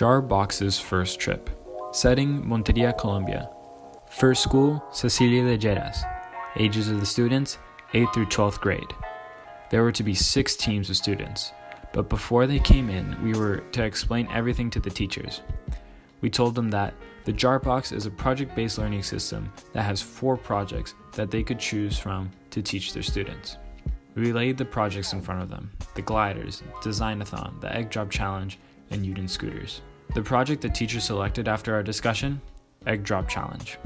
Jar Box's first trip. Setting, Monteria, Colombia. First school, Cecilia de Lleras. Ages of the students, 8th through 12th grade. There were to be 6 teams of students, but before they came in, we were to explain everything to the teachers. We told them that the Jar Box is a project-based learning system that has 4 projects that they could choose from to teach their students. We laid the projects in front of them: the gliders, design-a-thon, the egg drop challenge, and Uden scooters. The project the teachers selected after our discussion: egg drop challenge.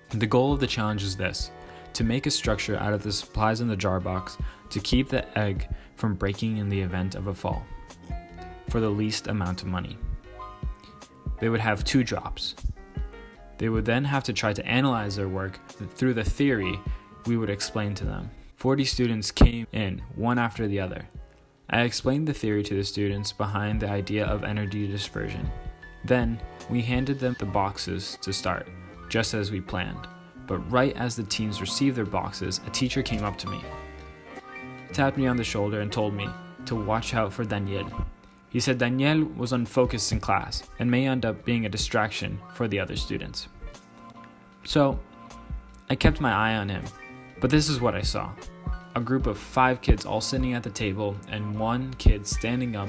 The goal of the challenge is this: to make a structure out of the supplies in the jar box to keep the egg from breaking in the event of a fall, for the least amount of money. They would have 2 drops. They would then have to try to analyze their work through the theory we would explain to them. 40 students came in, one after the other. I explained the theory to the students behind the idea of energy dispersion. Then, we handed them the boxes to start, just as we planned. But right as the teams received their boxes, a teacher came up to me, tapped me on the shoulder, and told me to watch out for Daniel. He said Daniel was unfocused in class and may end up being a distraction for the other students. So, I kept my eye on him, but this is what I saw. A group of 5 kids all sitting at the table and 1 kid standing up,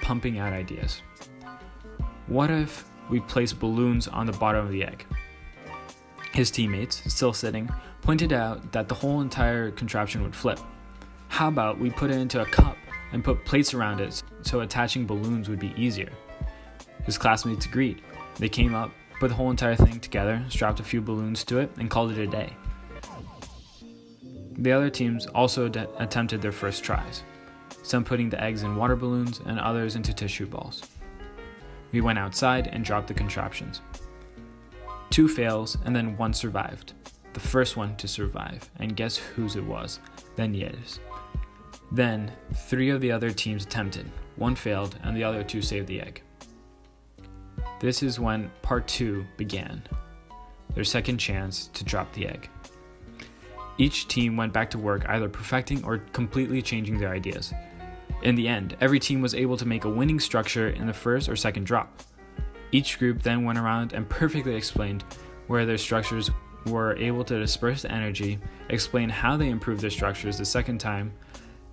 pumping out ideas. What if we place balloons on the bottom of the egg? His teammates, still sitting, pointed out that the whole entire contraption would flip. How about we put it into a cup and put plates around it so attaching balloons would be easier? His classmates agreed. They came up, put the whole entire thing together, strapped a few balloons to it, and called it a day. The other teams also attempted their first tries, some putting the eggs in water balloons and others into tissue balls. We went outside and dropped the contraptions. 2 fails and then 1 survived. The first one to survive, and guess whose it was? Daniel's. Then 3 of the other teams attempted. 1 failed and the other 2 saved the egg. This is when part 2 began, their second chance to drop the egg. Each team went back to work either perfecting or completely changing their ideas. In the end, every team was able to make a winning structure in the first or second drop. Each group then went around and perfectly explained where their structures were able to disperse the energy, explain how they improved their structures the second time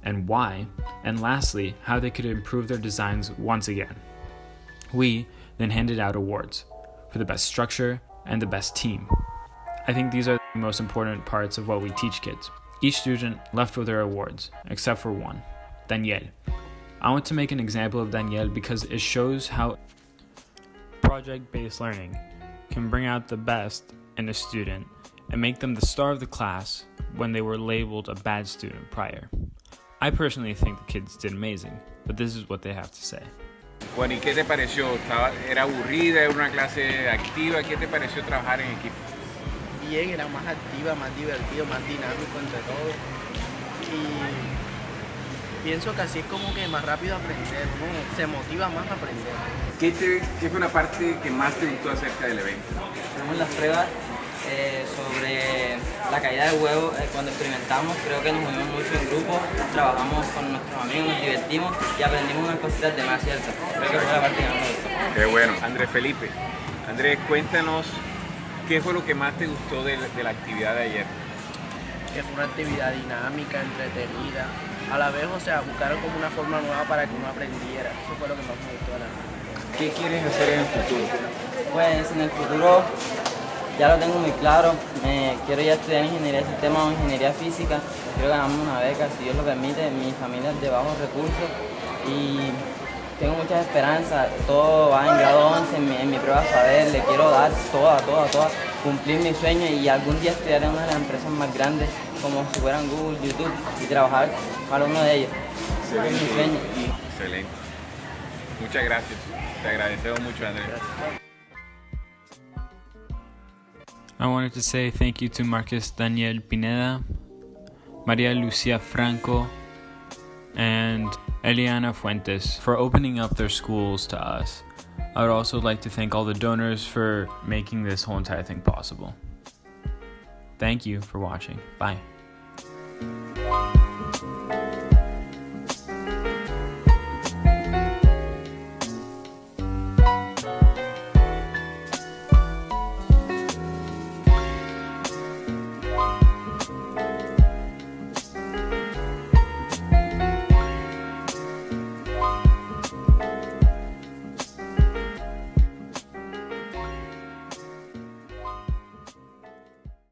and why, and lastly, how they could improve their designs once again. We then handed out awards for the best structure and the best team. I think these are the most important parts of what we teach kids. Each student left with their awards, except for 1, Daniel. I want to make an example of Daniel because it shows how project-based learning can bring out the best in a student and make them the star of the class when they were labeled a bad student prior. I personally think the kids did amazing, but this is what they have to say. Bueno, ¿y qué te pareció? ¿Era aburrida? ¿Era una clase activa? ¿Qué te pareció trabajar en equipo? Bien, era más activa, más divertido, más dinámico entre todos. Y pienso que así es como que más rápido aprender, uno se motiva más a aprender. ¿Qué fue la parte que más te gustó acerca del evento? Tenemos las pruebas sobre la caída de huevos. Cuando experimentamos, creo que nos unimos mucho en grupo, trabajamos con nuestros amigos, nos divertimos y aprendimos unas cositas de más, ¿cierto? Creo que fue la parte que más me gustó. Qué bueno. Andrés Felipe, Andrés, cuéntanos qué fue lo que más te gustó de la actividad de ayer. Que fue una actividad dinámica, entretenida, a la vez, o sea, buscaron como una forma nueva para que uno aprendiera. Eso fue lo que más me gustó de la vida. ¿Qué quieres hacer en el futuro? Pues en el futuro ya lo tengo muy claro. Quiero ya estudiar ingeniería de sistemas o ingeniería física. Quiero ganarme una beca, si Dios lo permite. Mi familia es de bajos recursos y tengo muchas esperanzas. Todo va en grado 11, en mi prueba saber. Le quiero dar toda, cumplir mi sueño y algún día estudiar en una de las empresas más grandes, como si fueran Google, YouTube, y trabajar para uno de ellos. Ese es mi sueño. Excelente. Muchas gracias. Te agradecemos mucho, Andrés. I wanted to say thank you to Marcus Daniel Pineda, Maria Lucia Franco, and ELIANA Fuentes for opening up their schools to us. I would also like to thank all the donors for making this whole entire thing possible. Thank you for watching. Bye.